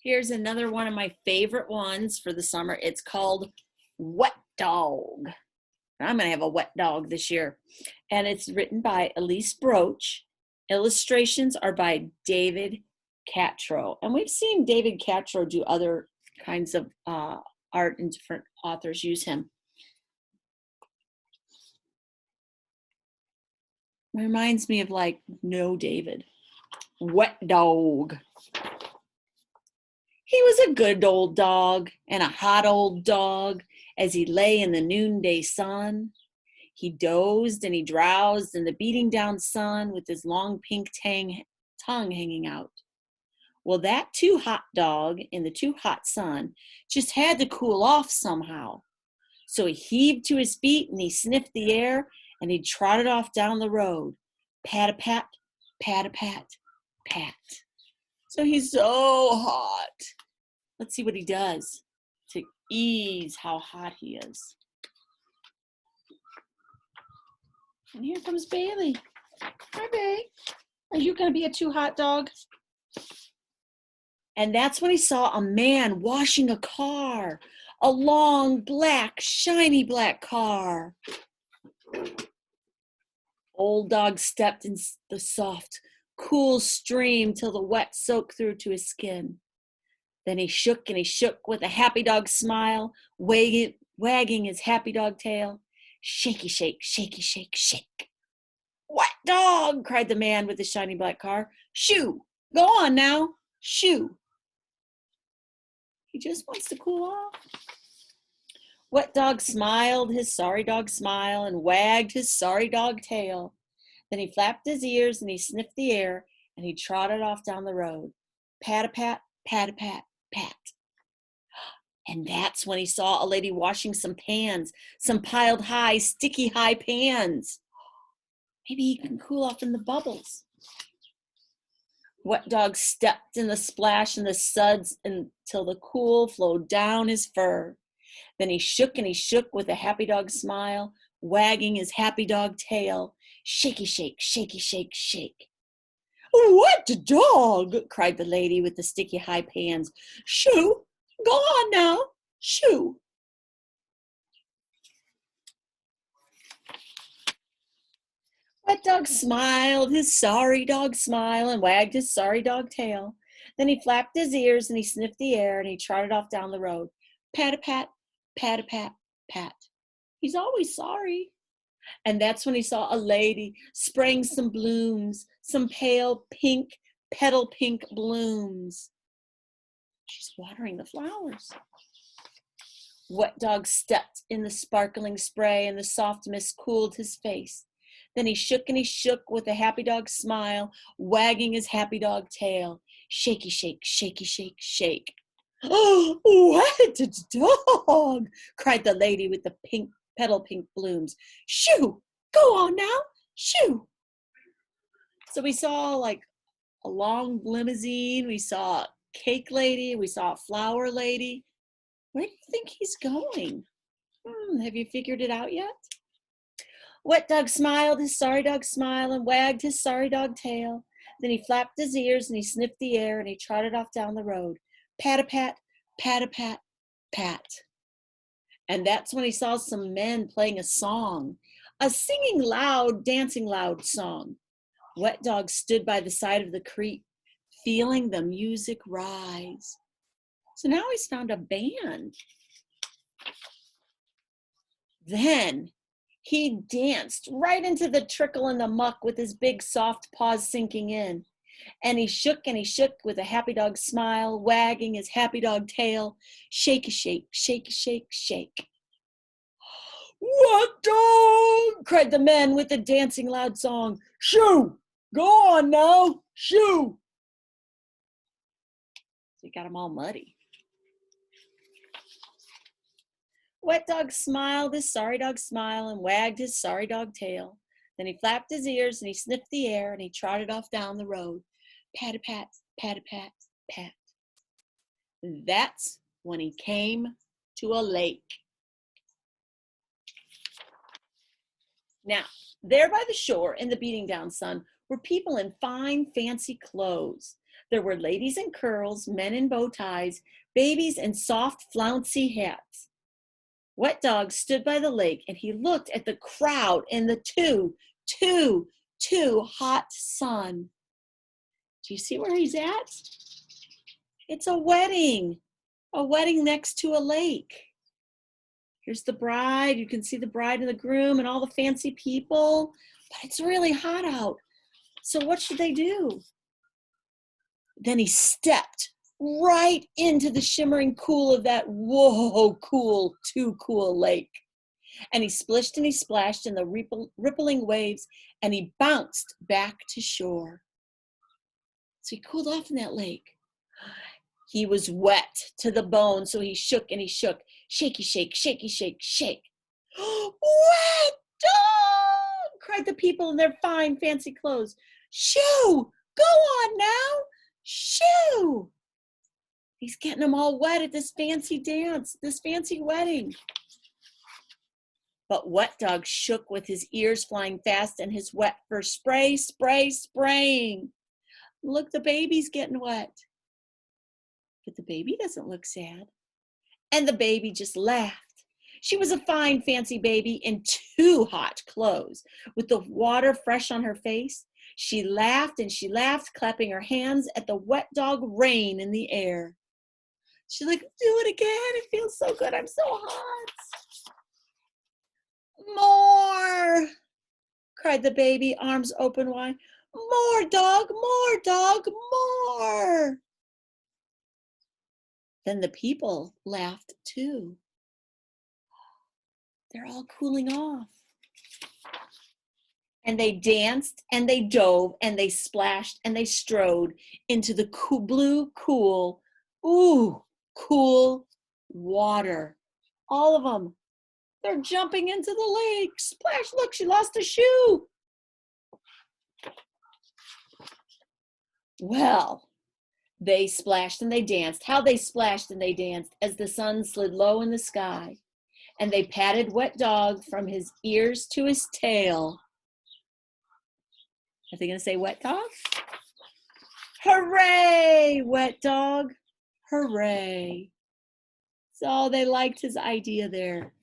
Here's another one of my favorite ones for the summer. It's called Wet Dog. I'm going to have a wet dog this year. And it's written by Elise Broach. Illustrations are by David Catrow. And we've seen David Catrow do other kinds of art, and different authors use him. It reminds me of like No David. Wet Dog. He was a good old dog and a hot old dog as he lay in the noonday sun. He dozed and he drowsed in the beating down sun with his long pink tongue hanging out. Well, that too hot dog in the too hot sun just had to cool off somehow. So he heaved to his feet and he sniffed the air and he trotted off down the road. Pat-a-pat, pat-a-pat, pat. So he's so hot. Let's see what he does to ease how hot he is. And here comes Bailey. Hi, Babe. Are you going to be a too hot dog? And that's when he saw a man washing a car. A long, black, shiny black car. Old dog stepped in the soft, cool stream till the wet soaked through to his skin. Then he shook and he shook with a happy dog smile, wagging his happy dog tail. Shaky shake, shaky shake, shake. Wet dog, cried the man with the shiny black car. Shoo, go on now, shoo. He just wants to cool off. Wet dog smiled his sorry dog smile and wagged his sorry dog tail. Then he flapped his ears and he sniffed the air and he trotted off down the road. Pat-a-pat, pat-a-pat, pat. And that's when he saw a lady washing some pans, some piled high, sticky high pans. Maybe he can cool off in the bubbles. Wet dog stepped in the splash and the suds until the cool flowed down his fur. Then he shook and he shook with a happy dog smile, wagging his happy dog tail. Shaky shake, shaky shake, shake. Wet dog, cried the lady with the sticky high pans. Shoo, go on now, shoo. Wet dog smiled his sorry dog smile and wagged his sorry dog tail. Then he flapped his ears and he sniffed the air and he trotted off down the road. Pat-a-pat, pat-a-pat, pat. He's always sorry. And that's when he saw a lady spraying some blooms, some pale pink, petal pink blooms. She's watering the flowers. Wet dog stepped in the sparkling spray and the soft mist cooled his face. Then he shook and he shook with a happy dog smile, wagging his happy dog tail. Shaky shake, shaky shake, shake. Oh, wet dog, cried the lady with the pink petal pink blooms. Shoo, go on now, shoo. So we saw like a long limousine, we saw a cake lady, we saw a flower lady. Where do you think he's going? Have you figured it out yet? Wet dog smiled his sorry dog smile and wagged his sorry dog tail. Then he flapped his ears and he sniffed the air and he trotted off down the road. Pat-a-pat, pat-a-pat, pat. And that's when he saw some men playing a song, a singing loud, dancing loud song. Wet dog stood by the side of the creek, feeling the music rise. So now he's found a band. Then he danced right into the trickle in the muck with his big soft paws sinking in. And he shook with a happy dog smile, wagging his happy dog tail. Shake, shake, shake, shake, shake. What dog? Cried the men with the dancing loud song. Shoo! Go on now, shoo! So he got them all muddy. Wet dog smiled his sorry dog smile and wagged his sorry dog tail. Then he flapped his ears and he sniffed the air and he trotted off down the road. Pat-a-pat, pat-a-pat, pat. That's when he came to a lake. Now, there by the shore in the beating down sun were people in fine, fancy clothes. There were ladies in curls, men in bow ties, babies in soft, flouncy hats. Wet Dog stood by the lake and he looked at the crowd in the too hot sun. Do you see where he's at? It's a wedding next to a lake. Here's the bride. You can see the bride and the groom and all the fancy people, but it's really hot out. So what should they do? Then he stepped right into the shimmering cool of that too cool lake. And he splished and he splashed in the rippling waves, and he bounced back to shore. So he cooled off in that lake. He was wet to the bone, so he shook and he shook. Shaky, shake, shaky, shake, shake. Wet Dog! Cried the people in their fine, fancy clothes. Shoo! Go on now! Shoo! He's getting them all wet at this fancy dance, this fancy wedding. But Wet Dog shook with his ears flying fast and his wet fur spraying. Look, the baby's getting wet. But the baby doesn't look sad. And the baby just laughed. She was a fine, fancy baby in too hot clothes, with the water fresh on her face. She laughed and she laughed, clapping her hands at the Wet Dog rain in the air. She's like, do it again. It feels so good. I'm so hot. More, cried the baby, arms open wide. More, dog, more. Then the people laughed too. They're all cooling off. And they danced and they dove and they splashed and they strode into the blue, cool water. All of them. They're jumping into the lake. Splash, look, she lost a shoe. Well, they splashed and they danced. How they splashed and they danced as the sun slid low in the sky. And they patted Wet Dog from his ears to his tail. Are they going to say Wet Dog? Hooray, Wet Dog. Hooray. So they liked his idea there.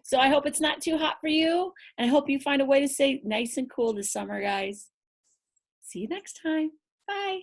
So I hope it's not too hot for you. And I hope you find a way to stay nice and cool this summer, guys. See you next time. Bye.